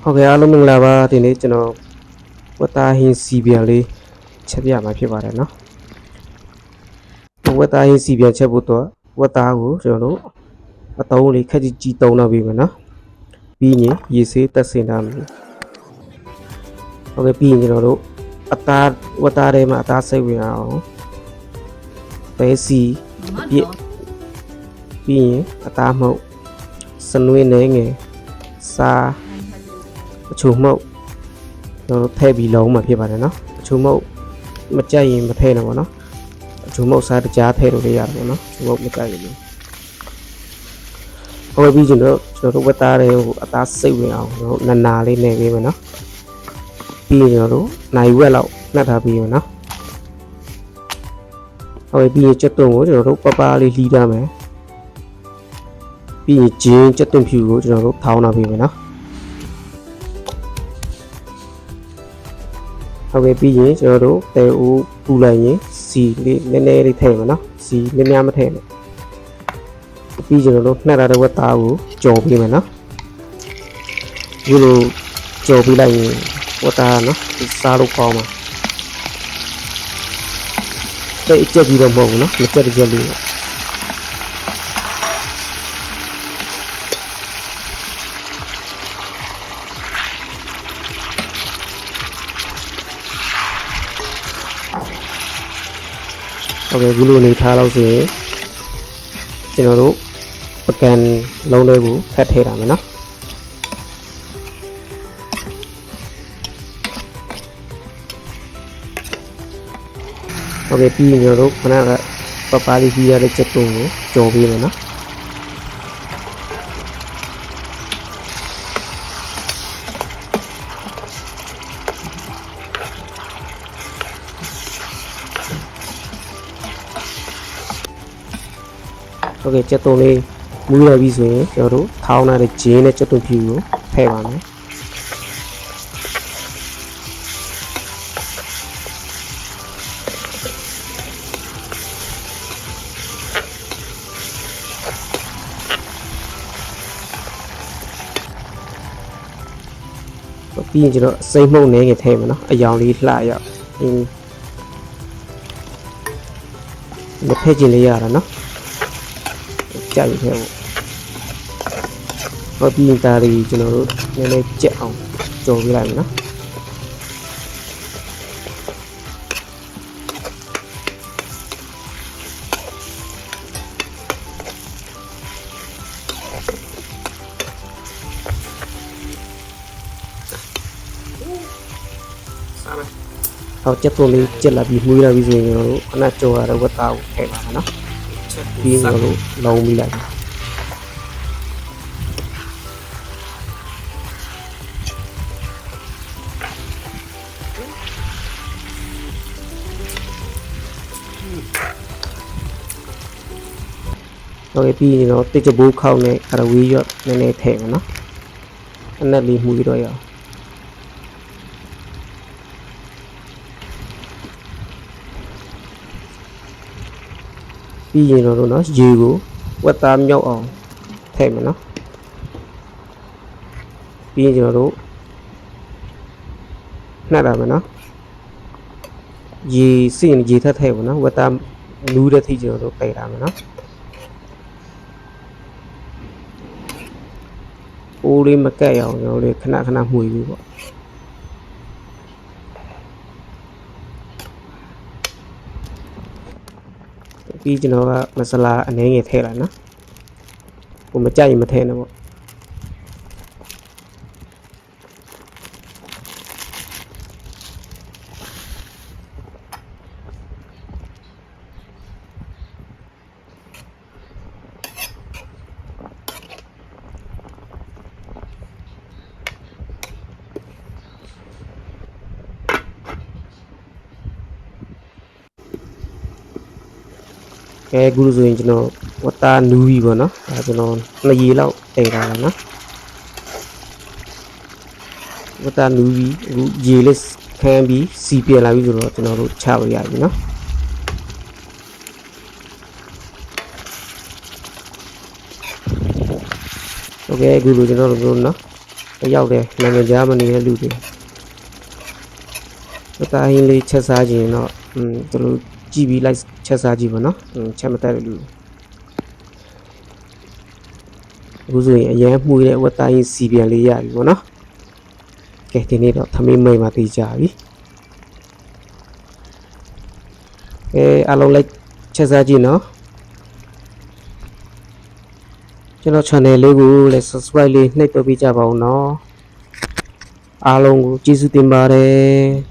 ဟုတ်ကဲ့အားလုံးမင်္ဂလာပါဒီနေ့ကျွန်တော်ဝတ်သားဟင်းစီပြန်လေးချက်ပြမှာဖြစ်ပါတယ်နော်ဝတ်သားဟင်းစီပြန်ချက်ဖို့တော့ဝတ်သားကိုကျွန်တော်တို့အတုံးလေးခက်ကြီးတုံးတော့ပြီးမယ်နော်ပြီးရင်ရေဆေးတက်စင်ထားမယ်ဟုတ်ကဲ့ပြီးရင်ကျွန်တော်တို့အသားဝတ်သားထဲမှာအသားစိတ်ဝင်အောင်ပဲစီပြည့်ပြီးရင်အသားမှုတ်စနွေးနေငယ်စားအချိုမှုတ်တော့ထည့်ပြီးလုံးမှာဖြစ်ပါတယ်နော်အချိုမှုတ်မကြိုက်ရင်မထည့်နဲ့ပေါ့နော်အချိုမှုတ်စားတကြားထည့်လို့ရတယ်ပေါ့နော်အချိုမှုတ်မကြိုက်ရင်ဟိုပြီးကျွန်တော်တို့ဝတ်သားတွေကိုအသားစိတ်ဝင်အောင်ကျွန်တော်နာလေးနေပေးမယ်နော်ပြီးရင်ကျွန်တော်တို့နိုင်ဝက်လောက်နှက်ထားပြီးမယ်နော်ဟိုပြီးရင်ကြက်သွန်ကိုကျွန်တော်တို့ပပလေးလှီးထားမယ်ပြီးရင်ဂျင်းကြက်သွန်ဖြူကိုကျွန်တော်တို့ထောင်းထားပြီးမယ်နော်ဟုတ်ကဲ့ပြီးရင်ကျွန်တော်တို့တဲဦးပူလိုက်ရင်စီလေးနည်းနည်းလေးထည့်မယ်နော်စီများများမထည့်နဲ့ပြီးကျွန်တော်တို့နှက်ထားတဲ့ဝက်သားကိုကြော်ပေးမယ်နော်ဒီလိုကြော်ပေးလိုက်ရင်ဝက်သားနော်စားလို့ကောင်းမှာတိတ်အကျက်ကြီးတော့မဟုတ်ဘူးနော်မကျက်တကျက်လေးဟုတ်ကဲ့ဒီလိုနေထားလို့ဆိုရင်ကျွန်တော်တို့ပကံလုံးလေးကိုဖတ်ထည့်တာမယ်နော်ဟုတ်ကဲ့ပြီးရင်ကျွန်တော်တို့ခဏကပပလေးကြီးရတဲ့ချက်တုံးကိုကြော်ပေးမယ်နော်ဟုတ်ကဲ့ချက်သွန်လေးမူးရပြီဆိုရင်ကျွန်တော်တို့ထောင်းထားတဲ့ဂျင်းနဲ့ချက်သွန်ဖြူကိုထည့်ပါမယ်ပြီးရင်ကျွန်တော်စိမ့်မှုန့်နေငယ်ထည့်မယ်နော်အယောင်လေးလှရောက်မထည့်ခြင်းလေးရတာနော်ကြိုက်ခဲ့ပေါ့ပြီးရင်ဒါတွေကျွန်တော်တို့နည်းနည်းကြက်အောင်ကြော်ပေးလိုက်မယ်နော်ဟောချက်သွန်လေးကြက်လာပြီးမှုရပြီးဆိုရင်ကျွန်တော်တို့ခဏကြော်ရတဲ့ဝတ်သားကိုထည့်ပါမယ်နော်ပြီးရင်ကျွန်တော်တို့လုံးပြီးလိုက်ဟုတ်ကဲ့ပြီးရင်တော့တစ်ချဘိုးခောက်နဲ့ခရဝေးရွက်နည်းနည်းထည့်မယ်နော်အနက်လေးမှုပြီးတော့ရအောင်ပြီးရင်တော့နော်ရေကိုဝက်သားမြောက်အောင်ထည့်မယ်နော်ပြီးရင်ကျွန်တော်တို့နှက်ရမယ်နော်ရေစီရင်ရေထပ်ထည့်ပါနော်ဝက်သားနူးတဲ့ထိကျွန်တော်တို့ပယ်ရမယ်နော်အိုးလေးမကက်ရအောင်ကျွန်တော်တို့ခဏခဏမှုပြီးပေါ့ပြီးကျွန်တော်ကမဆလာအနေငယ်ထည့်လိုက်နော်ဟိုမကြိုက်ရင်မထည့်နဲ့ပေါ့ကဲအခုဆိုရင်ကျွန်တော်ဝတ်သားနူးပြီပေါ့နော်ဒါကျွန်တော်2ရေလောက်တင်ထားတာနော်ဝတ်သားနူးပြီအခုရေလေးခမ်းပြီးစီပြန်လာပြီဆိုတော့ကျွန်တော်တို့ချလို့ရပြီနော်โอเคအခုလိုကျွန်တော်တို့နော် ရောက်တယ်နိုင်ငံခြားမနေတဲ့လူတွေဝတ်သားဟင်းလေးချက်စားခြင်းတော့သူတို့ကြည့်ပြီးလိုက်ချက်စားကြည့်ပါနော်ချက်မတတ်တဲ့လူအခုဆိုရင်အရန်မှုတဲ့ဝတ်သားဟင်းစီပြန်လေးရပြီပေါ့နော်ကဲဒီနေ့တော့သမင်းမိတ်မှာသိကြပြီအားလုံးလိုက်ချက်စားကြည့်နော်ကျွန်တော် channel လေးကိုလည်း subscribe လေးနှိပ်တော့ပေးကြပါဦးနော်အားလုံးကိုကျေးဇူးတင်ပါတယ်